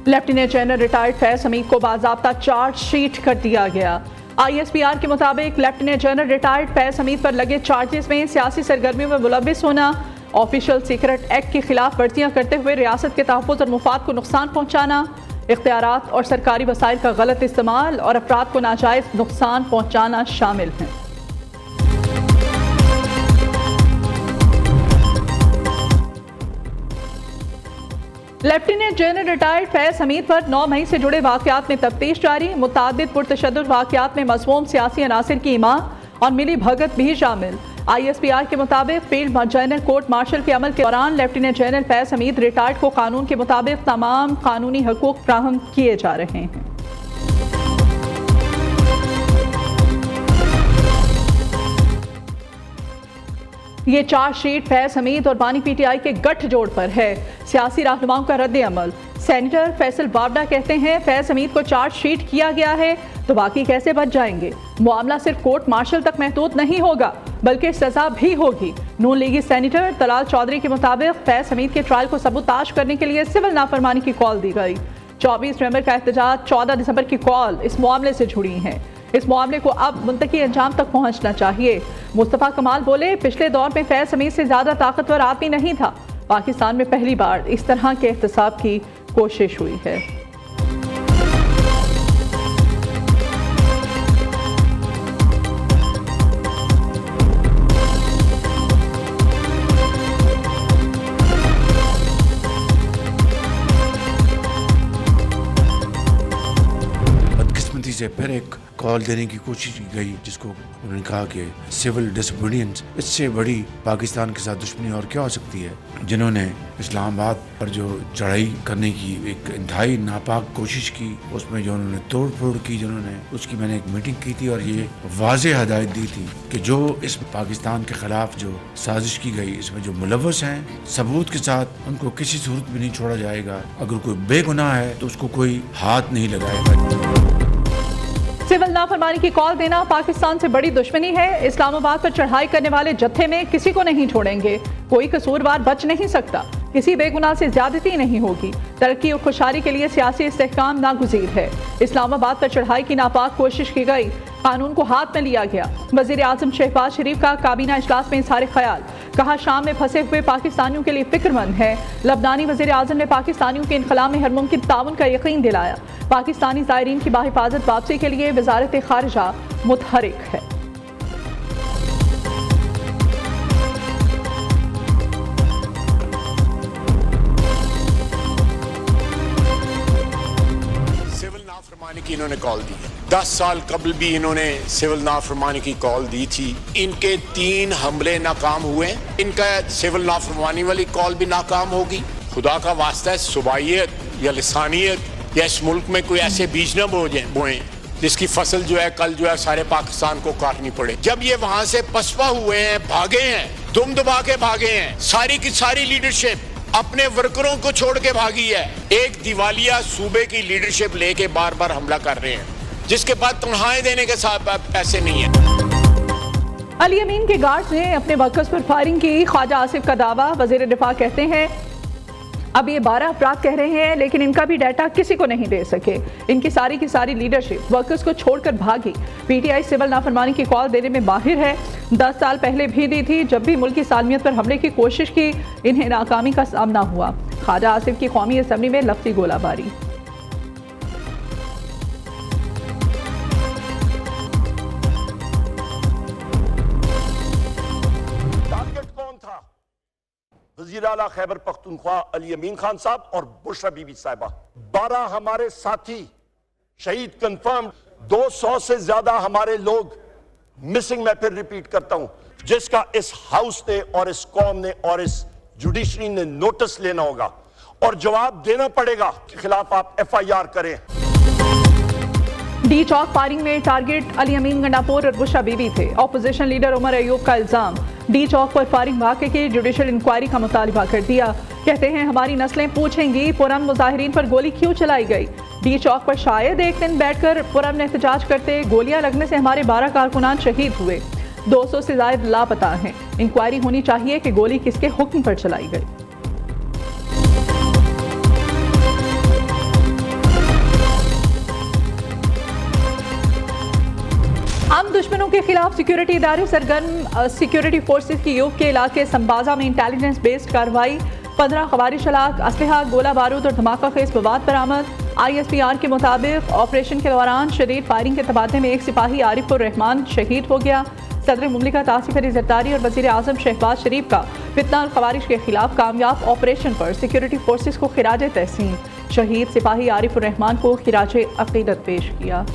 Lieutenant general retired Faiz Hamid को बाज़ाब्ता chargesheet कर दिया गया। ISPR के मुताबिक lieutenant general retired Faiz Hamid पर लगे चार्जेस में सियासी सरगर्मियों में मुलव्विस होना, ऑफिशियल सीक्रेट एक्ट के खिलाफ वर्जियां करते हुए रियासत के तहफ़्फ़ुज़ और मुफाद को नुकसान पहुँचाना, इख्तियारात और सरकारी वसाइल का गलत इस्तेमाल और अफराद को नाजायज़ नुकसान पहुँचाना शामिल हैं। Lieutenant general retired Faiz Hamid पर 9 मई से जुड़े वाक़यात में तफ्तीश जारी। मुतादिद पुरतशद्दुद वाक़यात में मज़मूम सियासी अनासिर की इमा और मिली भगत भी शामिल। ISPR के मुताबिक फील्ड जनरल कोर्ट मार्शल के अमल के दौरान lieutenant general Faiz Hamid retired को कानून के मुताबिक तमाम कानूनी हकूक़ फ्राहम किए जा रहे हैं। ये चार्जशीट फैज हमीद और बानी PTI के गठजोड़ पर है। सियासी रहनुमाओं का रद्द अमल। सेनेटर फैसल बावडा कहते हैं फैज हमीद को चार्जशीट किया गया है तो बाकी कैसे बच जाएंगे। मामला सिर्फ कोर्ट मार्शल तक महदूद नहीं होगा बल्कि सजा भी होगी। नून लीगी सेनेटर तलाल चौधरी के मुताबिक फैज हमीद के ट्रायल को सबूताश करने के लिए सिविल नाफरमानी की कॉल दी गई। 24 नवंबर का एहतजाज 14 दिसंबर की कॉल इस मामले से जुड़ी है। इस मामले को अब मुंतकी अंजाम तक पहुंचना चाहिए। मुस्तफ़ा कमाल बोले, पिछले दौर में फैज हमीद से ज़्यादा ताकतवर आदमी नहीं था। पाकिस्तान में पहली बार इस तरह के एहतसाब की कोशिश हुई है। बदकिस्मती से फिर एक कॉल देने की कोशिश की गई जिसको उन्होंने कहा कि सिविल डिसोबीडियंस, इससे बड़ी पाकिस्तान के साथ दुश्मनी और क्या हो सकती है। जिन्होंने इस्लामाबाद पर जो चढ़ाई करने की एक इंतहाई नापाक कोशिश की, उसमें जो उन्होंने तोड़ फोड़ की, जिन्होंने उसकी मैंने एक मीटिंग की थी और ये वाज़ेह हदायत दी थी कि जो इस पाकिस्तान के खिलाफ जो साजिश की गई इसमें जो मुलव्वस हैं सबूत के साथ उनको किसी सूरत में नहीं छोड़ा जाएगा। अगर कोई बेगुनाह है तो उसको कोई हाथ नहीं लगाएगा। सिविल नाफरमानी की कॉल देना पाकिस्तान से बड़ी दुश्मनी है। इस्लामाबाद पर चढ़ाई करने वाले जत्थे में किसी को नहीं छोड़ेंगे। कोई कसूरवार बच नहीं सकता। किसी बेगुनाह से ज्यादती नहीं होगी। तरक्की और खुशहाली के लिए सियासी इस्तेहकाम नागुज़ीर है। इस्लामाबाद पर चढ़ाई की नापाक कोशिश की गई, कानून को हाथ में लिया गया। वज़ीर आज़म शहबाज शरीफ का काबीना इजलास में इज़हार ख्याल, कहा शाम में फंसे हुए पाकिस्तानियों के लिए फिक्रमंद है। लबनानी वज़ीर आज़म ने पाकिस्तानियों के इनखला में हर मुमकिन ताउन का यकीन दिलाया। पाकिस्तानी ज़ायरीन की बाहिफाजत वापसी के लिए वज़ारत ख़ारिजा मुतहरिक है। नाफरमानी की इन्होंने कॉल दी है। 10 साल कबल भी इन्होंने सिविल नाफरमानी की कॉल दी थी। इनके 3 हमले नाकाम हुए। इनका सिविल नाफरमानी वाली कॉल भी नाकाम होगी। खुदा का वास्ता है, सुबाइयत या लिसानियत या इस मुल्क में कोई ऐसे बीज न बोएं जिसकी फसल जो है कल जो है सारे पाकिस्तान को काटनी पड़े। जब ये वहां से पसपा हुए हैं, भागे हैं, दुम दबा के भागे हैं, सारी की सारी लीडरशिप अपने वर्करों को छोड़ के भागी है। एक दिवालिया सूबे की लीडरशिप लेके बार बार हमला कर रहे हैं, जिसके बाद तनख्वाहें देने के साथ पैसे नहीं है। अली अमीन के गार्ड्स ने अपने वर्कर्स पर फायरिंग की। ख्वाजा आसिफ का दावा। वजीर दिफा कहते हैं अब ये 12 अफराद कह रहे हैं लेकिन इनका भी डाटा किसी को नहीं दे सके। इनकी सारी की सारी लीडरशिप वर्कर्स को छोड़कर भागी। PTI सिविल नाफरमानी की कॉल देने में माहिर है। 10 साल पहले भी दी थी जब भी मुल्क की सालमियत पर हमले की कोशिश की, इन्हें नाकामी का सामना हुआ। ख्वाजा आसिफ की कौमी असम्बली में लफ्ज़ी गोलाबारी। वज़ीर आला खैबर पख्तूनख्वा अली अमीन खान साहब और बुशरा बीबी साहिबा। 12 हमारे साथी शहीद कंफर्म, 200 से ज्यादा हमारे लोग मिसिंग। मैं फिर रिपीट करता हूं, जिसका इस हाउस ने और इस कौम ने और इस जुडिशरी ने नोटिस लेना होगा और जवाब देना पड़ेगा के खिलाफ आप FIR करें। डी चौक फायरिंग में टारगेट अली अमीन गंडापुर और बुशरा बीबी थे। ऑपोजिशन लीडर उमर अयूब का इल्जाम, डी चौक पर फायरिंग वाक़े की जुडिशल इंक्वायरी का मुतालबा कर दिया। कहते हैं हमारी नस्लें पूछेंगी पुरअमन मुजाहिरीन पर गोली क्यों चलाई गई। डी चौक पर शायद एक दिन बैठकर पुरअमन एहतजाज करते, गोलियां लगने से हमारे 12 कारकुनान शहीद हुए। 200 से ज्यादा लापता हैं। इंक्वायरी होनी चाहिए कि गोली किसके हुक्म पर चलाई गई। के खिलाफ सिक्योरिटी इदारे सरगर्म सिक्योरिटी फोर्सेज की यूप के इलाके संबाजा में इंटेलिजेंस बेस्ड कार्रवाई 15 खवारिश हलाक, असलहा, गोला बारूद और धमाका खेज मवाद बरामद। ISPR के मुताबिक ऑपरेशन के दौरान शदीद फायरिंग के तबादले में एक सिपाही आरिफुर रहमान शहीद हो गया। सदर मुमलिकत आसिफ अली जरदारी और वज़ीर आज़म शहबाज शरीफ का फितना और खवारिश के खिलाफ कामयाब ऑपरेशन पर सिक्योरिटी फोर्सेज को खिराज तहसीन। शहीद सिपाही आरिफुर रहमान को खिराज अकीदत पेश किया।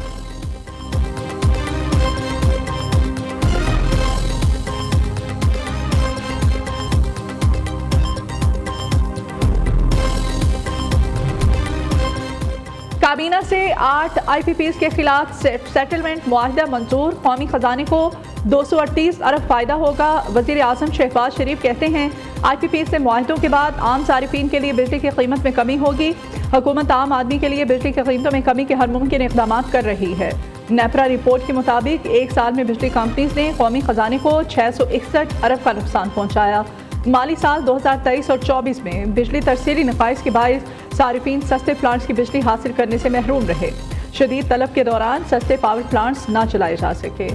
काबीना से 8 IPPs के खिलाफ सेटलमेंट मुआहिदा मंजूर, कौमी खजाने को 238 अरब फायदा होगा। वज़ीर आज़म शहबाज शरीफ कहते हैं IPPs से मुआहिदों के बाद आम सारिफीन के लिए बिजली की कीमत में कमी होगी। हुकूमत आम आदमी के लिए बिजली की कीमतों में कमी के हर मुमकिन इक़दाम कर रही है। नेपरा रिपोर्ट के मुताबिक एक साल में बिजली कंपनीज ने कौमी खजाने को 661 अरब का नुकसान पहुँचाया। माली साल 2023 और 24 में बिजली तरसीली नकाइस के बायस सारिफीन सस्ते प्लांट्स की बिजली हासिल करने से महरूम रहे। शदीद तलब के दौरान सस्ते पावर प्लांट्स न चलाए जा सके।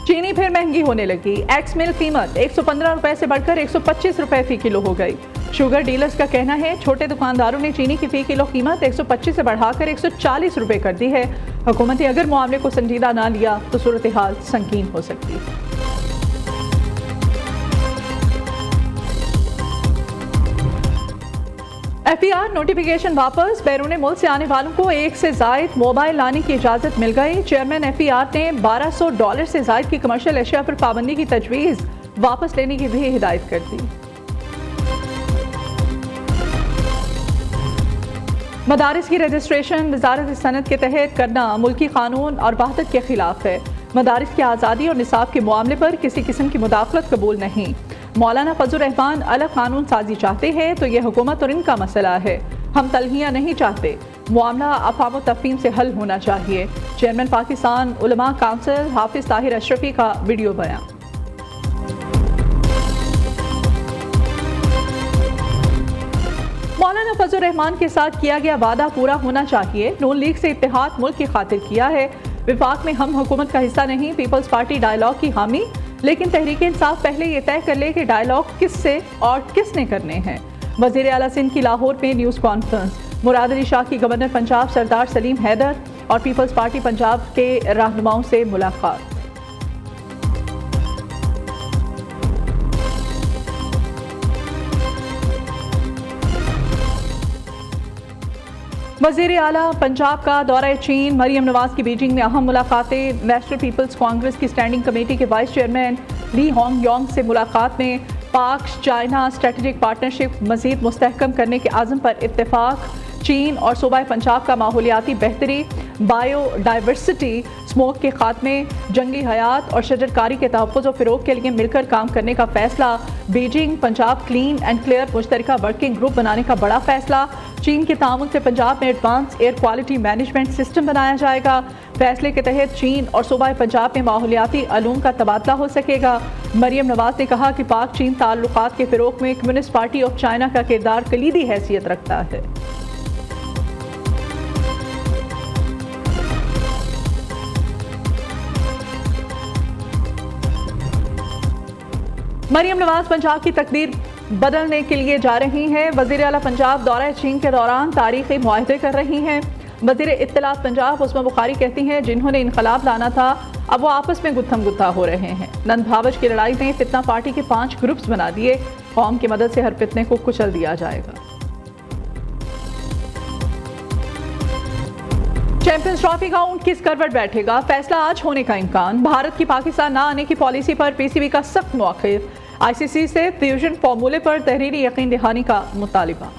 चीनी फिर महंगी होने लगी। एक्स मिल कीमत 115 रुपए से बढ़कर 125 रुपए फी किलो हो गई। शुगर डीलर्स का कहना है छोटे दुकानदारों ने चीनी की फी किलो कीमत 125 से बढ़ाकर 140 रुपए कर दी है। हुकूमत ने अगर मामले को संजीदा ना लिया तो सूरत हाल संगीन हो सकती है। FER नोटिफिकेशन वापस, बैरून मुल्क से आने वालों को एक से जायद मोबाइल लाने की इजाज़त मिल गई। चेयरमैन FER ने $1200 से जायद की कमर्शियल अशिया पर पाबंदी की तजवीज़ वापस लेने की भी हिदायत कर दी। मदारिस की रजिस्ट्रेशन वजारत सनत के तहत करना मुल्की कानून और वहदत के खिलाफ है। मदारिस की आज़ादी और निसाब के मामले पर किसी किस्म की मुदाखलत कबूल नहीं। मौलाना फजल रहमान अलग कानून साजी चाहते हैं तो यह हुकूमत और इनका मसला है। हम तलहियाँ नहीं चाहते। मामला अफ़ाम तफ़हीम से हल होना चाहिए। चेयरमैन पाकिस्तान उलमा काउंसिल हाफिज ताहिर अशरफी का वीडियो बयान। मौलाना फजल रहमान के साथ किया गया वादा पूरा होना चाहिए। नून लीग से इत्तेहाद मुल्क की खातिर किया है। विफाक में हम हुकूमत का हिस्सा नहीं। पीपल्स पार्टी डायलॉग की हामी, लेकिन तहरीक इंसाफ पहले ये तय कर ले कि डायलॉग किससे और किसने करने हैं। वज़ीर आला सिंध की लाहौर में न्यूज़ कॉन्फ्रेंस। मुराद अली शाह की गवर्नर पंजाब सरदार सलीम हैदर और पीपल्स पार्टी पंजाब के रहनुमाओं से मुलाकात। वज़ीर आला पंजाब का दौरा चीन, मरियम नवाज की बीजिंग में अहम मुलाकातें। नेशनल पीपल्स कांग्रेस की स्टैंडिंग कमेटी के वाइस चेयरमैन ली होंग योंग से मुलाकात में पाक चाइना स्ट्रेटेजिक पार्टनरशिप मज़ीद मुस्तहकम करने के आज़म पर इत्तेफाक। चीन और सूबा पंजाब का माहौलियाती बेहतरी, बायोडाइवर्सिटी, स्मोक के खात्मे, जंगली हयात और शजरकारी के तहफ़्फ़ुज़ और फ़रोग़ के लिए मिलकर काम करने का फ़ैसला। Beijing Punjab clean and clear मुश्तरका वर्किंग ग्रुप बनाने का बड़ा फ़ैसला। चीन के ताउन से पंजाब में advance air quality management system बनाया जाएगा। फैसले के तहत चीन और सूबा पंजाब में माहौलियाती अलूम का तबादला हो सकेगा। मरियम नवाज ने कहा कि पाक चीन ताल्लुकात के फ़रोग़ में कम्युनिस्ट पार्टी ऑफ चाइना का किरदार कलीदी हैसियत रखता है। मरियम नवाज पंजाब की तकदीर बदलने के लिए जा रही हैं। वज़ीर आला पंजाब दौरा चीन के दौरान तारीख़ी मुआहदे कर रही हैं। वज़ीर इत्तलात पंजाब उस्मा बुखारी कहती हैं जिन्होंने इनकलाब लाना था अब वो आपस में गुत्थम गुत्था हो रहे हैं। नंद भावच की लड़ाई में फितना पार्टी के 5 ग्रुप्स बना दिए। कौम की मदद से हर फितने को कुचल दिया जाएगा। चैंपियंस ट्रॉफी का ऊंट किस करवट बैठेगा, फैसला आज होने का इम्कान। भारत की पाकिस्तान न आने की पॉलिसी पर PCB का सख्त मौक़िफ़। ICC से फ्यूजन फार्मूले पर तहरीरी यकीन दहानी का मुतालिबा।